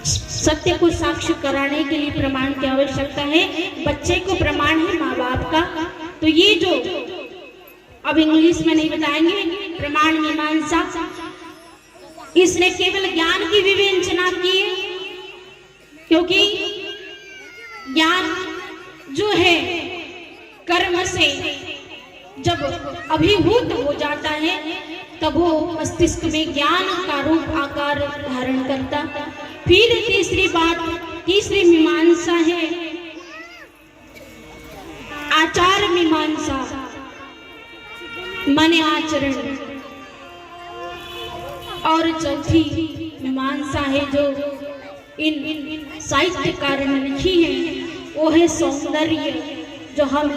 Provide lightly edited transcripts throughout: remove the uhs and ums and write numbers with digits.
सत्य को साक्ष्य कराने के लिए प्रमाण की आवश्यकता है। बच्चे को प्रमाण है माँ बाप का। तो ये जो अब इंग्लिश में नहीं बताएंगे, प्रमाण मीमांसा, इसने केवल ज्ञान की विवेचना की है, क्योंकि ज्ञान जो है कर्म से जब अभिभूत हो जाता है तब वो मस्तिष्क में ज्ञान का रूप आकार धारण करता। फिर तीसरी बात, तीसरी मीमांसा है आचार मीमांसा, मन आचरण। और चौथी मीमांसा है जो इन साहित्यकार ने लिखी है, वो है सौंदर्य। जो हम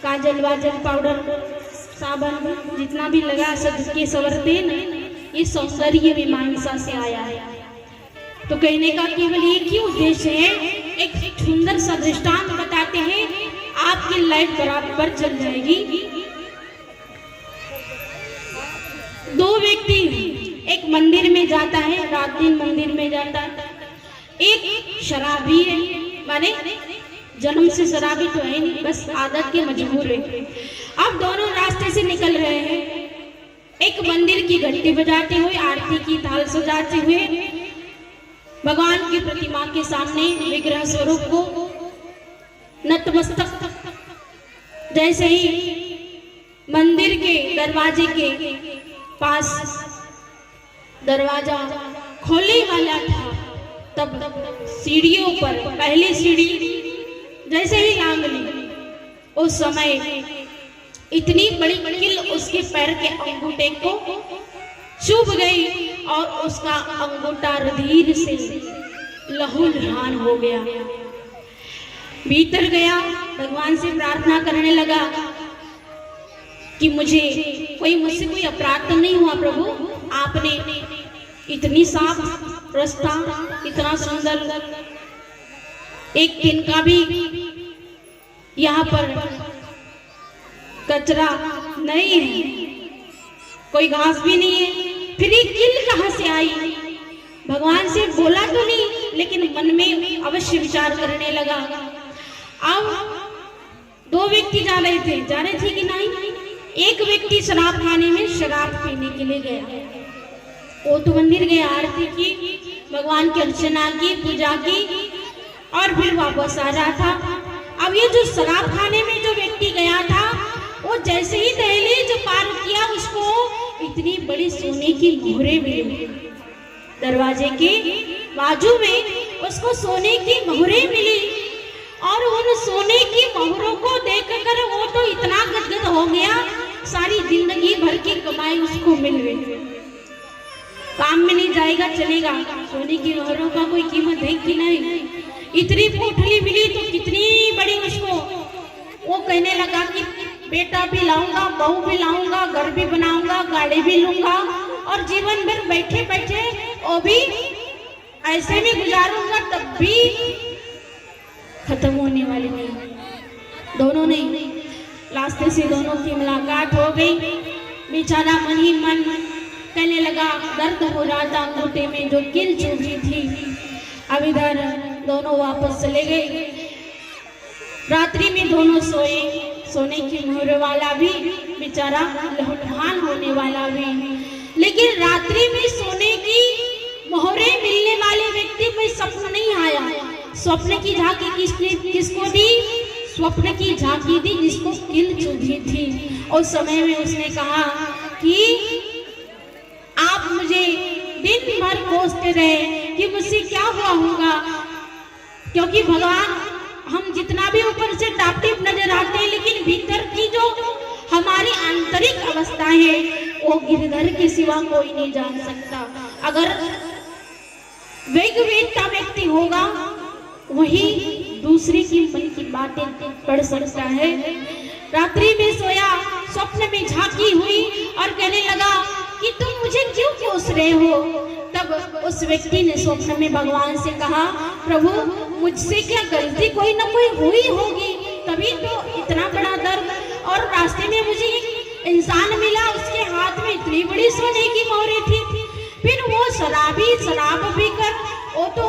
काजल वाजल पाउडर साबन जितना भी लगा के संवरते हैं ना, ये सौंदर्य मीमांसा से आया है। तो कहने का केवल एक ही उद्देश्य है, एक सुंदर सा दृष्टांत बताते हैं, आपकी लाइफ बराबर चल जाएगी। दो व्यक्ति, एक मंदिर में जाता है, रात दिन मंदिर में जाता है, एक शराबी है, माने जन्म से शराबी तो है नहीं, बस आदत के मजबूर है। अब दोनों रास्ते से निकल रहे हैं, एक मंदिर की घंटी बजाते हुए, आरती की थाल सजाते हुए, भगवान की प्रतिमा के सामने विग्रह स्वरूप को नतमस्तक, जैसे ही मंदिर के दरवाजे के पास दरवाजा खोलने वाला था, तब सीढ़ियों पर पहली सीढ़ी जैसे ही लांग ली, उस समय इतनी बड़ी कील उसके पैर के अंगूठे को चुभ गई और उसका अंगूठा रुधिर से लहूलुहान हो गया। भीतर गया, भगवान से प्रार्थना करने लगा कि मुझे मुझसे कोई अपराध तो नहीं हुआ प्रभु, आपने इतनी साफ रास्ता, इतना सुंदर, एक दिन का भी यहाँ पर कचरा नहीं है, कोई घास भी नहीं है, फिर ये कील कहाँ से आई? भगवान से बोला तो नहीं, लेकिन मन में अवश्य विचार करने लगा। अब दो व्यक्ति जा रहे थे कि नहीं? एक व्यक्ति शराब खाने में शराब पीने के लिए गया, वो तो मंदिर गया, आरती की, भगवान की अर्चना की, पूजा की और फिर वापस आ रहा था। अब ये जो शराब खाने में जो व्यक्ति गया था, वो जैसे ही दहलीज पार किया, उसको इतनी बड़ी सोने की मोहरें मिली, दरवाजे के बाजू में उसको सोने की मोहरें मिली, और उन सोने की मोहरों को देखकर वो तो इतना गदगद हो गया, सारी जिंदगी भर की कमाई उसको मिल गई। काम में नहीं जाएगा चलेगा, सोने की मोहरों का कोई कीमत है कि नहीं? इतनी पोटली मिली तो कितनी बड़ी उसको। वो कहने लगा कि बेटा भी लाऊंगा, बहू भी लाऊंगा, घर भी बनाऊंगा, गाड़ी भी लूंगा, और जीवन भर बैठे बैठे वो भी ऐसे में गुजारूंगा, तब भी खत्म होने वाली नहीं। दोनों ने रास्ते से दोनों की मुलाकात हो गई। बेचारा मन ही मन कहने लगा, दर्द हो रहा था अंगूठे में जो कील चुभी थी। अब इधर दोनों वापस चले गए। रात्रि में दोनों सोए, सोने की मोहर वाला भी बेचारा लहूलुहान होने वाला भी, लेकिन रात्रि में सोने की मोहरें मिलने वाले व्यक्ति कोई स्वप्न नहीं आया। स्वप्न की झांकी किसको दी? स्वप्न की झांकी दी जिसको कील चुभी थी। उस समय में उसने कहा कि आप मुझे दिन भर कोसते रहे कि मुझसे क्या हुआ होगा, क्योंकि भगवान हम जितना भी ऊपर से टाप-टिप नजर आते हैं, लेकिन भीतर की जो हमारी आंतरिक अवस्था है वो गिरधर के सिवा कोई नहीं जान सकता। अगर वेगवेदता व्यक्ति होगा वही दूसरे की मन की बातें पढ़ सकता है। रात्रि में सोया, स्वप्न में झांकी हुई और कहने लगा कि तुम मुझे क्यों कोस रहे हो? तब उस व्यक्ति ने स्वप्न में भगवान से कहा, प्रभु मुझसे क्या गलती कोई ना कोई हुई होगी, तभी तो इतना बड़ा दर्द। और रास्ते में मुझे एक इंसान मिला, उसके हाथ में इतनी बड़ी सोने की मोहरें थी। फिर वो शराबी शराब पीकर वो तो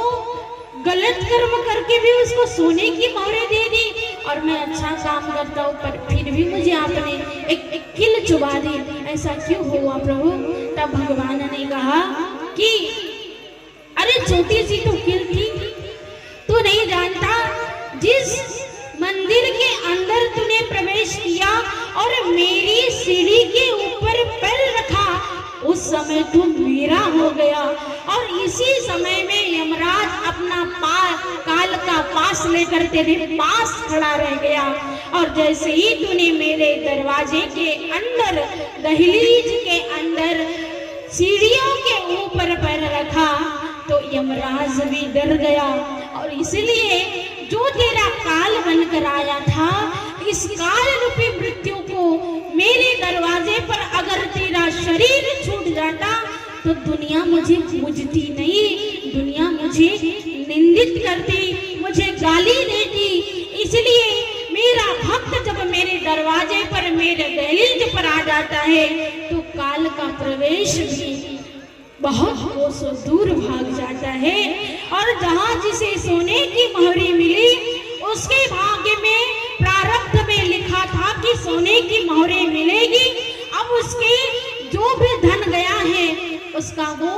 गलत कर्म करके भी उसको सोने की मोहरें दे दी, और मैं अच्छा काम करता हूँ पर फिर भी मुझे आपने एक किल चुबा दी, ऐसा क्यों हुआ प्रभु? तब भगवान ने कहा कि अरे छोटी सी तो किल थी, तू नहीं जानता जिस मंदिर के अंदर तूने प्रवेश किया और मेरी सीढ़ी के ऊपर पैर रखा, उस समय तू मेरा हो गया, और इसी समय में यमराज अपना काल का पास लेकर तेरे पास खड़ा रह गया, और जैसे ही तूने मेरे दरवाजे के अंदर, दहलीज के अंदर सीढ़ियों के ऊपर पैर रखा तो यमराज भी डर गया, और इसलिए जो तेरा काल बनकर आया था, इस काल रूपी मृत्यु को मेरे दरवाजे पर अगर तेरा शरीर छूट जाता तो दुनिया मुझे पूजती नहीं, दुनिया मुझे निंदित करती, मुझे गाली देती। इसलिए मेरा भक्त जब मेरे दरवाजे पर, मेरे दहलीज पर आ जाता है तो काल का प्रवेश भी बहुत कोसों दूर भाग जाता है, और जहाँ जिसे सोने की मोहरी मिली उसके भाग्य में, प्रारब्ध में लिखा था कि सोने की मोहरें मिलेगी, अब उसके जो भी धन गया है उसका वो